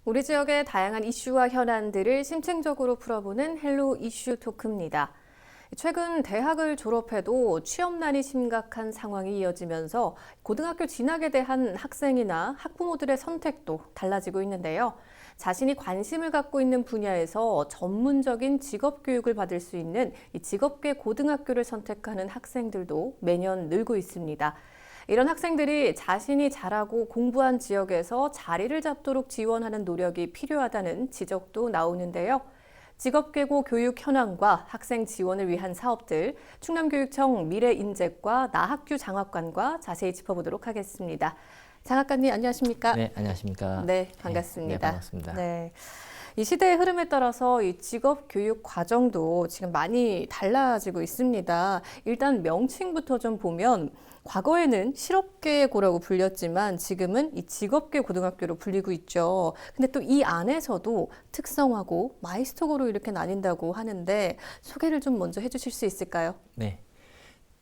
우리 지역의 다양한 이슈와 현안들을 심층적으로 풀어보는 헬로 이슈 토크입니다. 최근 대학을 졸업해도 취업난이 심각한 상황이 이어지면서 고등학교 진학에 대한 학생이나 학부모들의 선택도 달라지고 있는데요. 자신이 관심을 갖고 있는 분야에서 전문적인 직업 교육을 받을 수 있는 이 직업계 고등학교를 선택하는 학생들도 매년 늘고 있습니다. 이런 학생들이 자신이 잘하고 공부한 지역에서 자리를 잡도록 지원하는 노력이 필요하다는 지적도 나오는데요. 직업계고 교육 현황과 학생 지원을 위한 사업들, 충남교육청 미래인재과 나학규 장학관과 자세히 짚어보도록 하겠습니다. 장학관님 안녕하십니까? 네, 안녕하십니까? 네, 반갑습니다. 네, 반갑습니다. 네. 이 시대의 흐름에 따라서 이 직업 교육 과정도 지금 많이 달라지고 있습니다. 일단 명칭부터 좀 보면 과거에는 실업계고라고 불렸지만 지금은 이 직업계 고등학교로 불리고 있죠. 근데 또 이 안에서도 특성화고 마이스터고로 이렇게 나뉜다고 하는데 소개를 좀 먼저 해주실 수 있을까요? 네.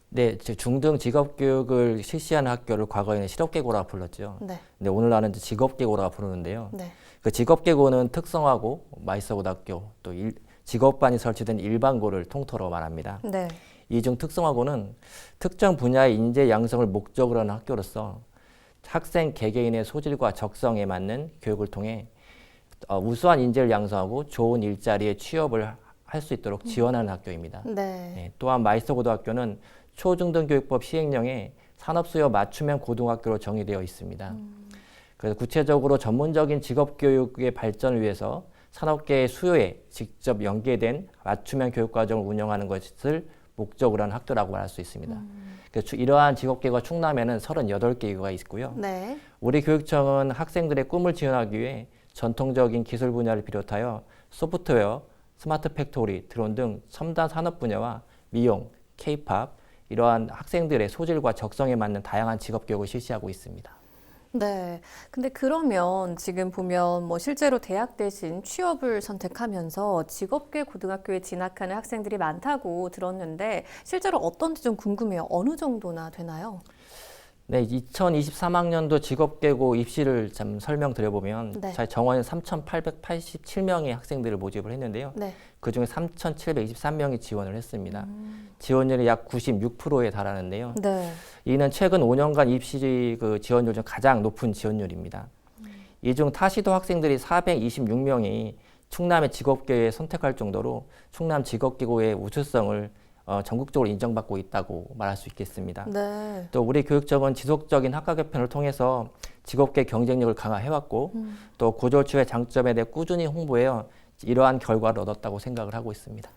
네, 중등 직업교육을 실시하는 학교를 과거에는 실업계고라고 불렀죠. 네. 근데 오늘날은 이제 직업계고라고 부르는데요. 네. 그 직업계고는 특성화고, 마이스터고등학교, 또 직업반이 설치된 일반고를 통틀어 말합니다. 네. 이 중 특성화고는 특정 분야의 인재 양성을 목적으로 하는 학교로서 학생 개개인의 소질과 적성에 맞는 교육을 통해 우수한 인재를 양성하고 좋은 일자리에 취업을 할 수 있도록 지원하는 학교입니다. 네. 네, 또한 마이스터고등학교는 초중등교육법 시행령에 산업수요 맞춤형 고등학교로 정의되어 있습니다. 그래서 구체적으로 전문적인 직업교육의 발전을 위해서 산업계의 수요에 직접 연계된 맞춤형 교육과정을 운영하는 것을 목적으로 하는 학교라고 말할 수 있습니다. 그래서 이러한 직업계가 충남에는 38개가 있고요. 네. 우리 교육청은 학생들의 꿈을 지원하기 위해 전통적인 기술 분야를 비롯하여 소프트웨어, 스마트 팩토리, 드론 등 첨단 산업 분야와 미용, K-팝 이러한 학생들의 소질과 적성에 맞는 다양한 직업 교육을 실시하고 있습니다. 네. 근데 그러면 지금 보면 뭐 실제로 대학 대신 취업을 선택하면서 직업계 고등학교에 진학하는 학생들이 많다고 들었는데 실제로 어떤지 좀 궁금해요. 어느 정도나 되나요? 네, 2023학년도 직업계고 입시를 좀 설명드려보면 네. 저희 정원은 3,887명의 학생들을 모집을 했는데요. 네. 그중에 3,723명이 지원을 했습니다. 지원율이 약 96%에 달하는데요. 네. 이는 최근 5년간 입시 그 지원율 중 가장 높은 지원율입니다. 이 중 타시도 학생들이 426명이 충남의 직업계에 선택할 정도로 충남 직업계고의 우수성을 전국적으로 인정받고 있다고 말할 수 있겠습니다. 네. 또 우리 교육청은 지속적인 학과 개편을 통해서 직업계 경쟁력을 강화해왔고 또 고졸추의 장점에 대해 꾸준히 홍보해요. 이러한 결과를 얻었다고 생각을 하고 있습니다.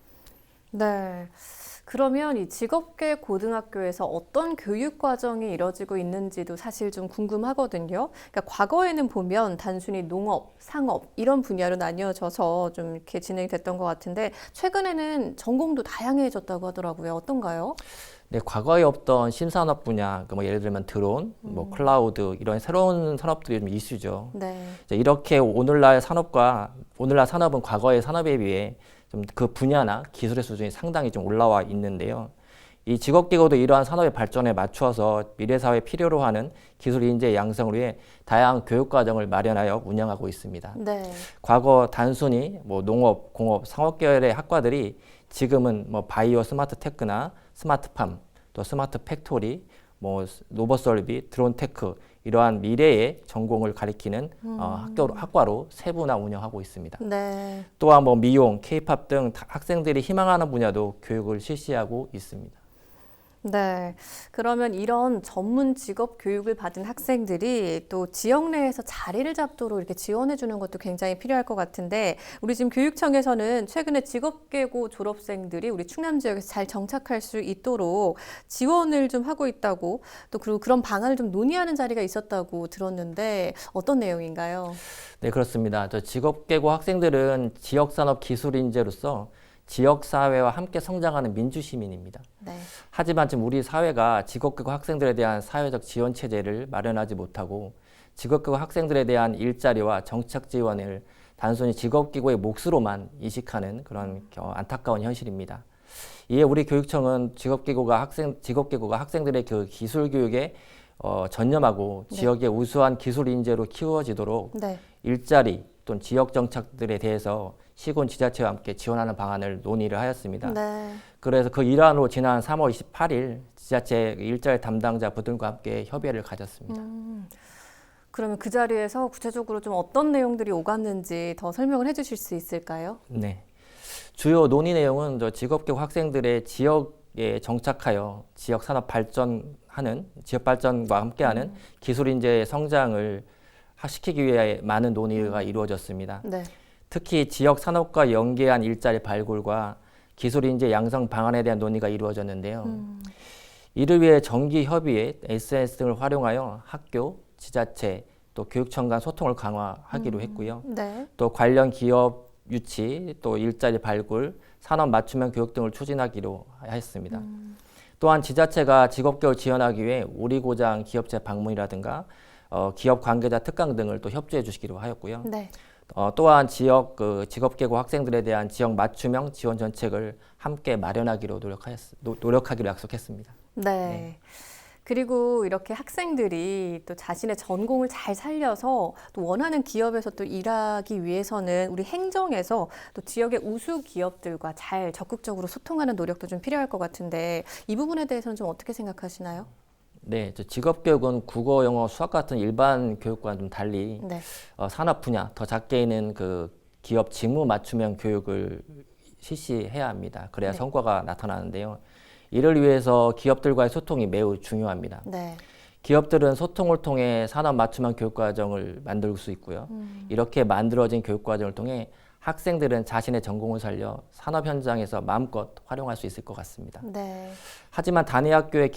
네. 그러면 이 직업계 고등학교에서 어떤 교육 과정이 이뤄지고 있는지도 사실 좀 궁금하거든요. 그러니까 과거에는 보면 단순히 농업, 상업 이런 분야로 나뉘어져서 좀 이렇게 진행이 됐던 것 같은데 최근에는 전공도 다양해졌다고 하더라고요. 어떤가요? 네, 과거에 없던 신산업 분야, 뭐 예를 들면 드론, 뭐 클라우드 이런 새로운 산업들이 좀 이슈죠. 네. 이렇게 오늘날 산업은 과거의 산업에 비해 좀 그 분야나 기술의 수준이 상당히 좀 올라와 있는데요. 이 직업계고도 이러한 산업의 발전에 맞추어서 미래사회에 필요로 하는 기술 인재 양성을 위해 다양한 교육과정을 마련하여 운영하고 있습니다. 네. 과거 단순히 뭐 농업, 공업, 상업 계열의 학과들이 지금은 뭐 바이오 스마트 테크나 스마트팜, 또 스마트 팩토리, 뭐 로봇 설비, 드론 테크 이러한 미래의 전공을 가리키는 학과로 세분화 운영하고 있습니다. 네. 또한 뭐 미용, K-팝 등 학생들이 희망하는 분야도 교육을 실시하고 있습니다. 네. 그러면 이런 전문 직업 교육을 받은 학생들이 또 지역 내에서 자리를 잡도록 이렇게 지원해 주는 것도 굉장히 필요할 것 같은데 우리 지금 교육청에서는 최근에 직업계고 졸업생들이 우리 충남 지역에서 잘 정착할 수 있도록 지원을 좀 하고 있다고 또 그리고 그런 방안을 좀 논의하는 자리가 있었다고 들었는데 어떤 내용인가요? 네, 그렇습니다. 직업계고 학생들은 지역산업 기술 인재로서 지역사회와 함께 성장하는 민주시민입니다. 네. 하지만 지금 우리 사회가 직업계고 학생들에 대한 사회적 지원 체제를 마련하지 못하고 직업계고 학생들에 대한 일자리와 정착 지원을 단순히 직업계고의 몫으로만 인식하는 그런 안타까운 현실입니다. 이에 우리 교육청은 직업계고가 학생들의 그 기술 교육에 전념하고 네. 지역의 우수한 기술 인재로 키워지도록 네. 일자리 또는 지역 정책들에 대해서 시군 지자체와 함께 지원하는 방안을 논의를 하였습니다. 네. 그래서 그 일환으로 지난 3월 28일 지자체 일자리 담당자 분들과 함께 협의회를 가졌습니다. 그러면 그 자리에서 구체적으로 좀 어떤 내용들이 오갔는지 더 설명을 해주실 수 있을까요? 네. 주요 논의 내용은 직업교육 학생들의 지역에 정착하여 지역 산업 발전하는 지역 발전과 함께하는 기술 인재의 성장을 시키기 위해 많은 논의가 이루어졌습니다. 네. 특히 지역 산업과 연계한 일자리 발굴과 기술 인재 양성 방안에 대한 논의가 이루어졌는데요. 이를 위해 정기 협의회, SNS 등을 활용하여 학교, 지자체, 또 교육청 간 소통을 강화하기로 했고요. 네. 또 관련 기업 유치, 또 일자리 발굴, 산업 맞춤형 교육 등을 추진하기로 했습니다. 또한 지자체가 직업교육을 지원하기 위해 우리고장 기업체 방문이라든가 기업 관계자 특강 등을 또 협조해 주시기로 하였고요. 네. 또한 지역 직업계고 학생들에 대한 지역 맞춤형 지원 정책을 함께 마련하기로 노력하기로 약속했습니다. 네. 그리고 이렇게 학생들이 또 자신의 전공을 잘 살려서 또 원하는 기업에서 또 일하기 위해서는 우리 행정에서 또 지역의 우수 기업들과 잘 적극적으로 소통하는 노력도 좀 필요할 것 같은데 이 부분에 대해서는 좀 어떻게 생각하시나요? 네, 직업교육은 국어, 영어, 수학 같은 일반 교육과는 좀 달리 네. 산업 분야, 더 작게 있는 그 기업 직무 맞춤형 교육을 실시해야 합니다. 그래야 네. 성과가 나타나는데요. 이를 위해서 기업들과의 소통이 매우 중요합니다. 네. 기업들은 소통을 통해 산업 맞춤형 교육과정을 만들 수 있고요. 이렇게 만들어진 교육과정을 통해 학생들은 자신의 전공을 살려 산업 현장에서 마음껏 활용할 수 있을 것 같습니다. 네. 하지만 단위 학교에서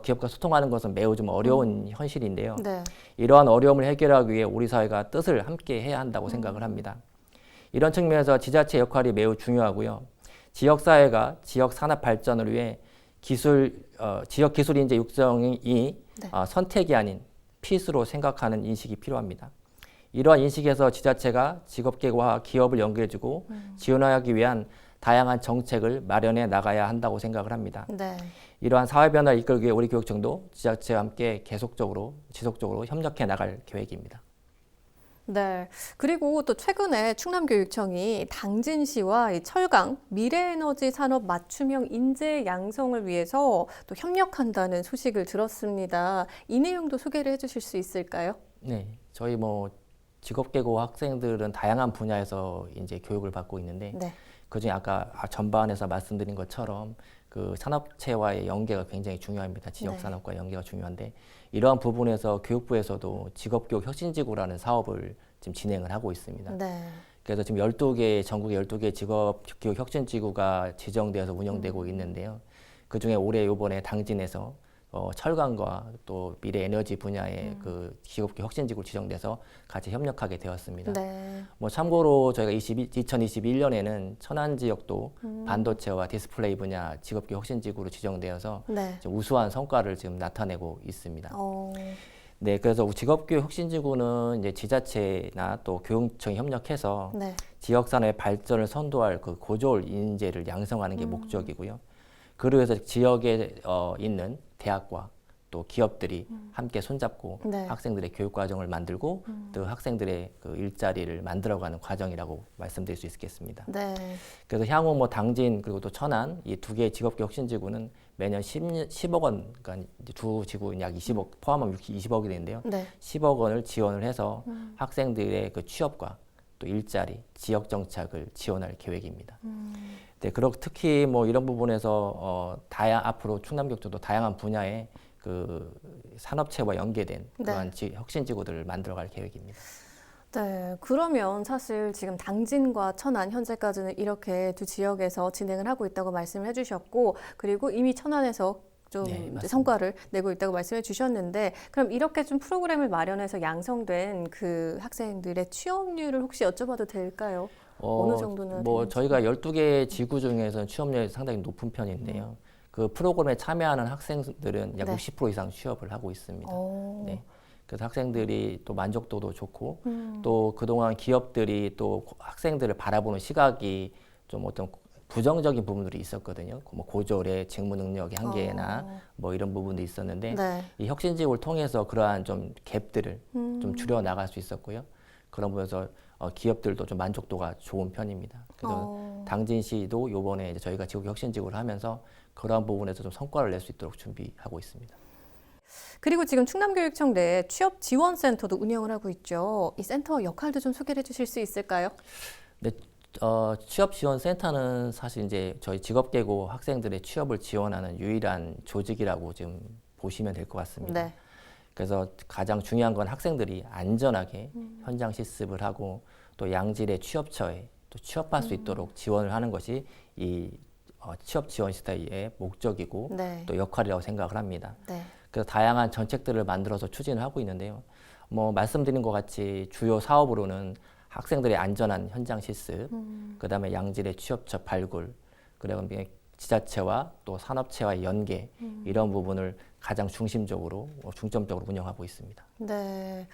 기업과 소통하는 것은 매우 좀 어려운 현실인데요. 네. 이러한 어려움을 해결하기 위해 우리 사회가 뜻을 함께 해야 한다고 생각을 합니다. 이런 측면에서 지자체 역할이 매우 중요하고요. 지역사회가 지역 산업 발전을 위해 지역 기술 인재 육성이 네. 선택이 아닌 필수로 생각하는 인식이 필요합니다. 이러한 인식에서 지자체가 직업계와 기업을 연결해주고 지원하기 위한 다양한 정책을 마련해 나가야 한다고 생각을 합니다. 네. 이러한 사회 변화를 이끌기 위해 우리 교육청도 지자체와 함께 지속적으로 협력해 나갈 계획입니다. 네. 그리고 또 최근에 충남교육청이 당진시와 이 철강, 미래에너지 산업 맞춤형 인재 양성을 위해서 또 협력한다는 소식을 들었습니다. 이 내용도 소개를 해주실 수 있을까요? 네, 저희 직업계고 학생들은 다양한 분야에서 이제 교육을 받고 있는데 네. 그중에 아까 전반에서 말씀드린 것처럼 그 산업체와의 연계가 굉장히 중요합니다. 지역 네. 산업과 연계가 중요한데 이러한 부분에서 교육부에서도 직업교육 혁신지구라는 사업을 지금 진행을 하고 있습니다. 네. 그래서 지금 전국에 12개 직업교육 혁신지구가 지정되어서 운영되고 있는데요. 그중에 올해 이번에 당진에서 철강과 또 미래 에너지 분야의 그 직업교육 혁신지구로 지정돼서 같이 협력하게 되었습니다. 네. 참고로 저희가 2021년에는 천안 지역도 반도체와 디스플레이 분야 직업교육 혁신지구로 지정되어서 네. 좀 우수한 성과를 지금 나타내고 있습니다. 어, 네, 그래서 직업교육 혁신지구는 이제 지자체나 또 교육청이 협력해서 네. 지역산업의 발전을 선도할 그 고졸 인재를 양성하는 게 목적이고요. 그를 위해서 지역에 있는 대학과 또 기업들이 함께 손잡고 네. 학생들의 교육 과정을 만들고 또 학생들의 그 일자리를 만들어가는 과정이라고 말씀드릴 수 있겠습니다. 네. 그래서 향후 당진 그리고 또 천안 이 두 개의 직업교육 혁신지구는 매년 10억 원, 그러니까 이제 두 지구 약 20억 포함하면 20억이 되는데요. 네. 10억 원을 지원을 해서 학생들의 그 취업과 또 일자리, 지역 정착을 지원할 계획입니다. 네, 그리고 특히 이런 부분에서 앞으로 충남교육청도 다양한 분야의 그 산업체와 연계된 그러한 혁신지구들을 만들어갈 계획입니다. 네, 그러면 사실 지금 당진과 천안 현재까지는 이렇게 두 지역에서 진행을 하고 있다고 말씀을 해주셨고, 그리고 이미 천안에서 좀 네, 맞습니다. 성과를 내고 있다고 말씀해 주셨는데, 그럼 이렇게 좀 프로그램을 마련해서 양성된 그 학생들의 취업률을 혹시 여쭤봐도 될까요? 어느 정도나 되는지. 저희가 12개 지구 중에서는 취업률이 상당히 높은 편인데요. 그 프로그램에 참여하는 학생들은 약 네. 60% 이상 취업을 하고 있습니다. 오. 네. 그래서 학생들이 또 만족도도 좋고 또 그동안 기업들이 또 학생들을 바라보는 시각이 좀 어떤 부정적인 부분들이 있었거든요. 뭐 고졸의 직무 능력의 한계나 어. 뭐 이런 부분도 있었는데 네. 이 혁신직을 통해서 그러한 좀 갭들을 좀 줄여 나갈 수 있었고요. 그런 부분에서 기업들도 좀 만족도가 좋은 편입니다. 그래서 당진시도 요번에 이제 저희가 지역 혁신직을 하면서 그러한 부분에서 좀 성과를 낼 수 있도록 준비하고 있습니다. 그리고 지금 충남교육청 내 취업 지원센터도 운영을 하고 있죠. 이 센터 역할도 좀 소개를 해주실 수 있을까요? 네, 취업지원센터는 사실 이제 저희 직업계고 학생들의 취업을 지원하는 유일한 조직이라고 지금 보시면 될 것 같습니다. 네. 그래서 가장 중요한 건 학생들이 안전하게 현장 실습을 하고 또 양질의 취업처에 또 취업할 수 있도록 지원을 하는 것이 이 취업 지원 시스템의 목적이고 네. 또 역할이라고 생각을 합니다. 네. 그래서 다양한 정책들을 만들어서 추진을 하고 있는데요. 뭐 말씀드린 것 같이 주요 사업으로는 학생들의 안전한 현장 실습, 그다음에 양질의 취업처 발굴, 그리고 지자체와 또 산업체와의 연계 이런 부분을 가장 중점적으로 운영하고 있습니다. 네.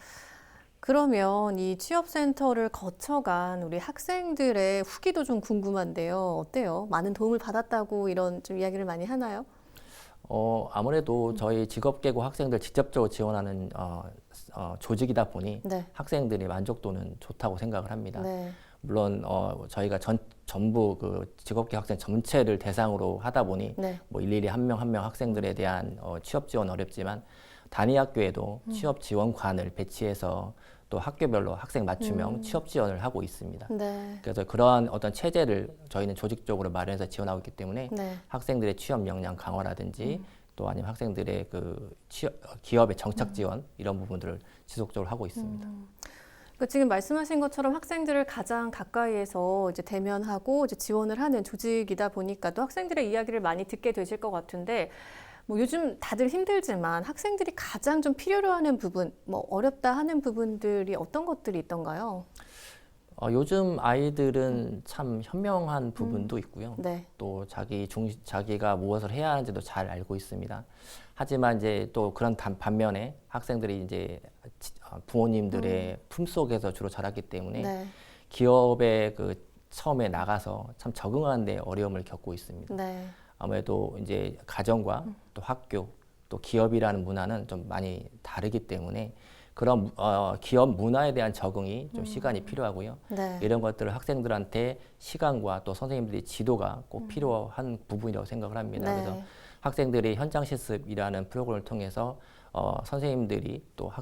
그러면 이 취업센터를 거쳐간 우리 학생들의 후기도 좀 궁금한데요. 어때요? 많은 도움을 받았다고 이런 좀 이야기를 많이 하나요? 아무래도 저희 직업계고 학생들 직접적으로 지원하는 조직이다 보니 네. 학생들의 만족도는 좋다고 생각을 합니다. 네. 물론 저희가 전부 그 직업계 학생 전체를 대상으로 하다 보니 네. 뭐 일일이 한 명 한 명 학생들에 대한 취업 지원 어렵지만 단위 학교에도 취업 지원관을 배치해서 또 학교별로 학생 맞춤형 취업 지원을 하고 있습니다. 네. 그래서 그러한 어떤 체제를 저희는 조직적으로 마련해서 지원하고 있기 때문에 네. 학생들의 취업 역량 강화라든지 또 아니면 학생들의 그 기업의 정착 지원 이런 부분들을 지속적으로 하고 있습니다. 그 지금 말씀하신 것처럼 학생들을 가장 가까이에서 이제 대면하고 이제 지원을 하는 조직이다 보니까 또 학생들의 이야기를 많이 듣게 되실 것 같은데 뭐 요즘 다들 힘들지만 학생들이 가장 좀 필요로 하는 부분, 뭐 어렵다 하는 부분들이 어떤 것들이 있던가요? 요즘 아이들은 참 현명한 부분도 있고요. 네. 또 자기가 무엇을 해야 하는지도 잘 알고 있습니다. 하지만 이제 또 그런 반면에 학생들이 이제 부모님들의 품속에서 주로 자랐기 때문에 네. 기업에 그 처음에 나가서 참 적응하는 데 어려움을 겪고 있습니다. 네. 아무래도 이제 가정과 또 학교 또 기업이라는 문화는 좀 많이 다르기 때문에 그런 기업 문화에 대한 적응이 좀 시간이 필요하고요. 네. 이런 것들을 학생들한테 시간과 또 선생님들의 지도가 꼭 필요한 부분이라고 생각을 합니다. 네. 그래서 학생들이 현장 실습이라는 프로그램을 통해서 선생님들이 또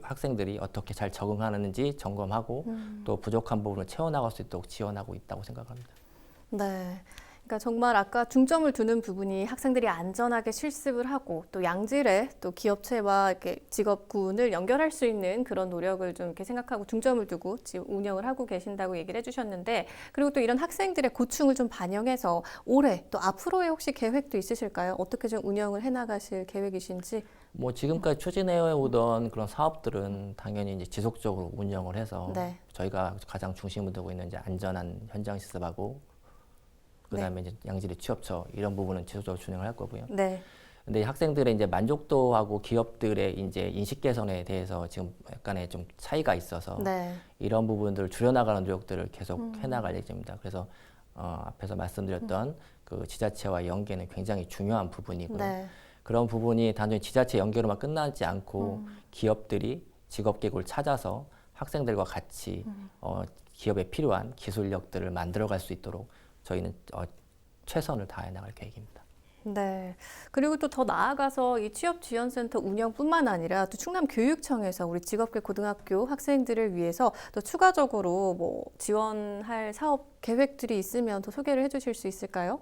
학생들이 어떻게 잘 적응하는지 점검하고 또 부족한 부분을 채워나갈 수 있도록 지원하고 있다고 생각합니다. 네. 그러니까 정말 아까 중점을 두는 부분이 학생들이 안전하게 실습을 하고 또 양질의 또 기업체와 이렇게 직업군을 연결할 수 있는 그런 노력을 좀 이렇게 생각하고 중점을 두고 지금 운영을 하고 계신다고 얘기를 해주셨는데 그리고 또 이런 학생들의 고충을 좀 반영해서 올해 또 앞으로의 혹시 계획도 있으실까요? 어떻게 좀 운영을 해나가실 계획이신지? 뭐 지금까지 추진해 오던 그런 사업들은 당연히 이제 지속적으로 운영을 해서 네. 저희가 가장 중심을 두고 있는 이제 안전한 현장 실습하고 그다음에 이제 양질의 취업처 이런 부분은 지속적으로 진행을 할 거고요. 네. 근데 학생들의 이제 만족도하고 기업들의 이제 인식 개선에 대해서 지금 약간의 좀 차이가 있어서 네. 이런 부분들을 줄여나가는 노력들을 계속 해나갈 예정입니다. 그래서 앞에서 말씀드렸던 그 지자체와 연계는 굉장히 중요한 부분이고요. 네. 그런 부분이 단순히 지자체 연계로만 끝나지 않고 기업들이 직업계획을 찾아서 학생들과 같이 기업에 필요한 기술력들을 만들어갈 수 있도록 저희는 최선을 다해 나갈 계획입니다. 네. 그리고 또 더 나아가서 이 취업지원센터 운영뿐만 아니라 또 충남교육청에서 우리 직업계 고등학교 학생들을 위해서 또 추가적으로 뭐 지원할 사업 계획들이 있으면 더 소개를 해주실 수 있을까요?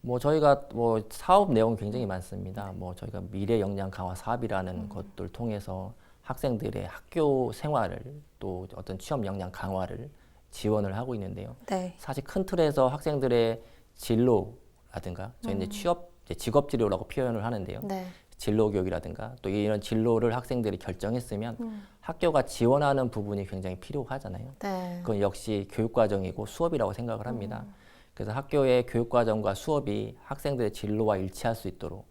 뭐 저희가 뭐 사업 내용 굉장히 많습니다. 뭐 저희가 미래 역량 강화 사업이라는 것들 통해서 학생들의 학교 생활을 또 어떤 취업 역량 강화를 지원을 하고 있는데요. 네. 사실 큰 틀에서 학생들의 진로라든가 저희는 직업 진로라고 표현을 하는데요. 네. 진로 교육이라든가 또 이런 진로를 학생들이 결정했으면 학교가 지원하는 부분이 굉장히 필요하잖아요. 네. 그건 역시 교육과정이고 수업이라고 생각을 합니다. 그래서 학교의 교육과정과 수업이 학생들의 진로와 일치할 수 있도록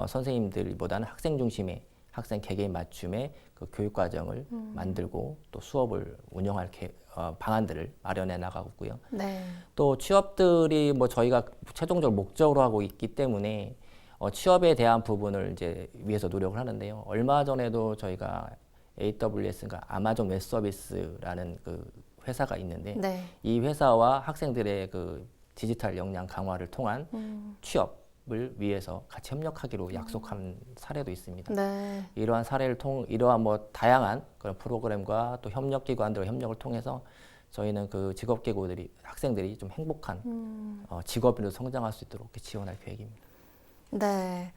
선생님들보다는 학생 중심의 학생 개개인 맞춤의 그 교육 과정을 만들고 또 수업을 운영할 방안들을 마련해 나가고 있고요. 네. 또 취업들이 뭐 저희가 최종적으로 목적으로 하고 있기 때문에 취업에 대한 부분을 이제 위해서 노력을 하는데요. 얼마 전에도 저희가 AWS가 아마존 웹 서비스라는 그 회사가 있는데 네. 이 회사와 학생들의 그 디지털 역량 강화를 통한 취업을 위해서 같이 협력하기로 약속한 사례도 있습니다. 네. 이러한 사례를 이러한 뭐 다양한 그런 프로그램과 또 협력기관들과 협력을 통해서 저희는 그 직업계고들이 학생들이 좀 행복한 직업인으로 성장할 수 있도록 이렇게 지원할 계획입니다. 네.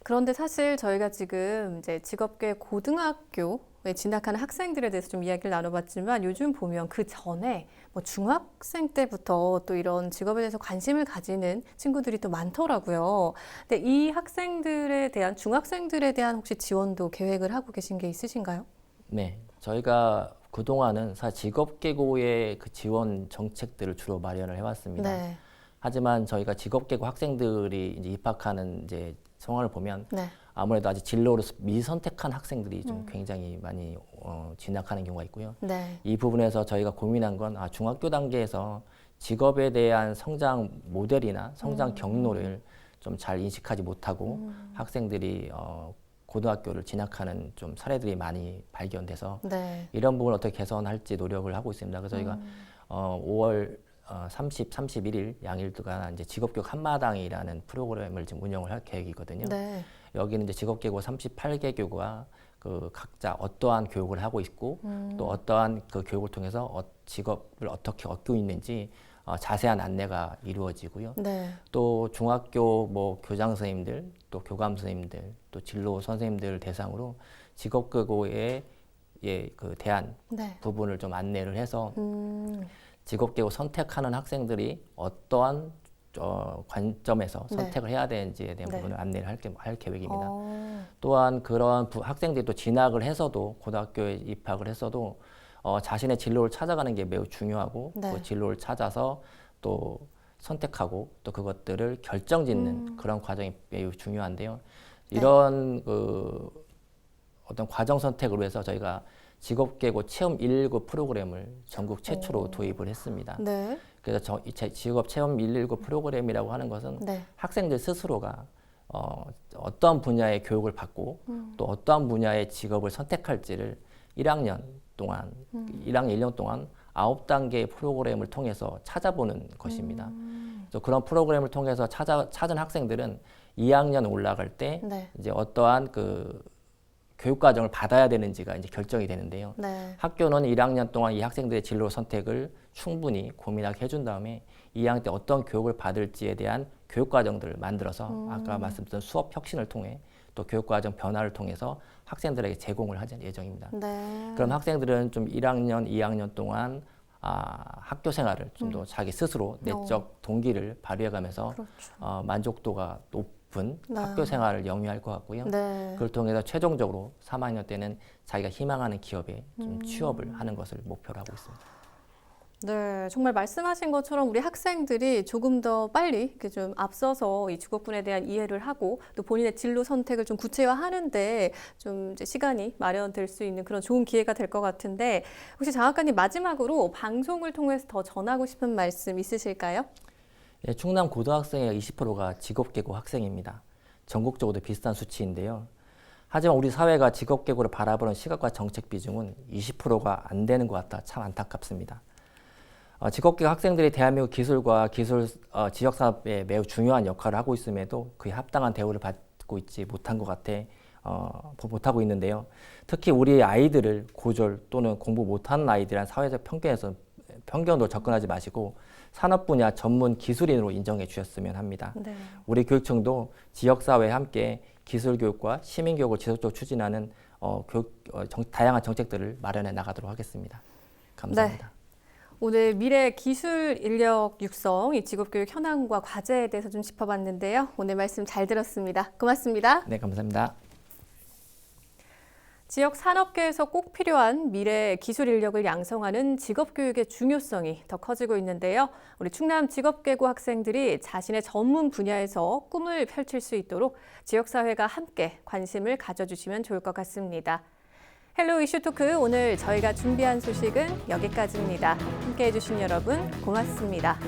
그런데 사실 저희가 지금 이제 직업계 고등학교에 진학하는 학생들에 대해서 좀 이야기를 나눠봤지만 요즘 보면 그 전에 뭐 중학생 때부터 또 이런 직업에 대해서 관심을 가지는 친구들이 또 많더라고요. 근데 이 학생들에 대한 중학생들에 대한 혹시 지원도 계획을 하고 계신 게 있으신가요? 네, 저희가 그동안은 사실 직업계고의 그 지원 정책들을 주로 마련을 해왔습니다. 네. 하지만 저희가 직업계고 학생들이 이제 입학하는 이제 상황을 보면 네. 아무래도 아직 진로를 미선택한 학생들이 좀 굉장히 많이 진학하는 경우가 있고요. 네. 이 부분에서 저희가 고민한 건 중학교 단계에서 직업에 대한 성장 모델이나 성장 경로를 좀 잘 인식하지 못하고 학생들이 고등학교를 진학하는 좀 사례들이 많이 발견돼서 네. 이런 부분을 어떻게 개선할지 노력을 하고 있습니다. 그래서 저희가 5월 30, 31일 양일간 이제 직업교육 한마당이라는 프로그램을 지금 운영을 할 계획이거든요. 네. 여기는 이제 직업계고 38개 교구가 그 각자 어떠한 교육을 하고 있고 또 어떠한 그 교육을 통해서 직업을 어떻게 얻고 있는지 자세한 안내가 이루어지고요. 네. 또 중학교 뭐 교장 선생님들, 또 교감 선생님들, 또 진로 선생님들 대상으로 직업계고에 그 대한 네. 부분을 좀 안내를 해서 직업계고 선택하는 학생들이 어떠한 관점에서 네. 선택을 해야 되는지에 대한 네. 부분을 안내를 할 계획입니다. 어. 또한 그런 학생들이 또 진학을 해서도 고등학교에 입학을 했어도 자신의 진로를 찾아가는 게 매우 중요하고 네. 그 진로를 찾아서 또 선택하고 또 그것들을 결정짓는 그런 과정이 매우 중요한데요. 이런 그 어떤 과정 선택을 위해서 저희가 직업계고 체험 119 프로그램을 전국 최초로 도입을 했습니다. 네. 그래서 직업 체험 119 프로그램이라고 하는 것은 네. 학생들 스스로가 어떠한 분야의 교육을 받고 또 어떠한 분야의 직업을 선택할지를 1학년 동안, 1학년 1년 동안 9단계의 프로그램을 통해서 찾아보는 것입니다. 그래서 그런 프로그램을 통해서 찾은 학생들은 2학년 올라갈 때 네. 이제 어떠한 그 교육 과정을 받아야 되는지가 이제 결정이 되는데요. 네. 학교는 1학년 동안 이 학생들의 진로 선택을 충분히 고민하게 해준 다음에 2학년 때 어떤 교육을 받을지에 대한 교육 과정들을 만들어서 아까 말씀드린 수업 혁신을 통해 또 교육 과정 변화를 통해서 학생들에게 제공을 할 예정입니다. 네. 그럼 학생들은 좀 1학년, 2학년 동안 학교 생활을 좀 더 자기 스스로 내적 동기를 발휘해가면서 그렇죠. 만족도가 높은 네. 학교 생활을 영위할 것 같고요. 네. 그걸 통해서 최종적으로 3학년 때는 자기가 희망하는 기업에 좀 취업을 하는 것을 목표로 하고 있습니다. 네, 정말 말씀하신 것처럼 우리 학생들이 조금 더 빨리 이렇게 좀 앞서서 이 직업군에 대한 이해를 하고 또 본인의 진로 선택을 좀 구체화하는데 좀 이제 시간이 마련될 수 있는 그런 좋은 기회가 될 것 같은데 혹시 장학관님 마지막으로 방송을 통해서 더 전하고 싶은 말씀 있으실까요? 예, 충남 고등학생의 20%가 직업계고 학생입니다. 전국적으로도 비슷한 수치인데요. 하지만 우리 사회가 직업계고를 바라보는 시각과 정책 비중은 20%가 안 되는 것 같아 참 안타깝습니다. 직업계고 학생들이 대한민국 기술과 지역사업에 매우 중요한 역할을 하고 있음에도 그에 합당한 대우를 받고 있지 못한 것 같아 못하고 있는데요. 특히 우리 아이들을 고졸 또는 공부 못하는 아이들이란 사회적 편견으로 접근하지 마시고 산업 분야 전문 기술인으로 인정해 주셨으면 합니다. 네. 우리 교육청도 지역사회와 함께 기술교육과 시민교육을 지속적으로 추진하는 다양한 정책들을 마련해 나가도록 하겠습니다. 감사합니다. 네. 오늘 미래 기술 인력 육성, 이 직업교육 현황과 과제에 대해서 좀 짚어봤는데요. 오늘 말씀 잘 들었습니다. 고맙습니다. 네, 감사합니다. 지역 산업계에서 꼭 필요한 미래 기술 인력을 양성하는 직업교육의 중요성이 더 커지고 있는데요. 우리 충남 직업계고 학생들이 자신의 전문 분야에서 꿈을 펼칠 수 있도록 지역사회가 함께 관심을 가져주시면 좋을 것 같습니다. 헬로 이슈 토크, 오늘 저희가 준비한 소식은 여기까지입니다. 함께해 주신 여러분 고맙습니다.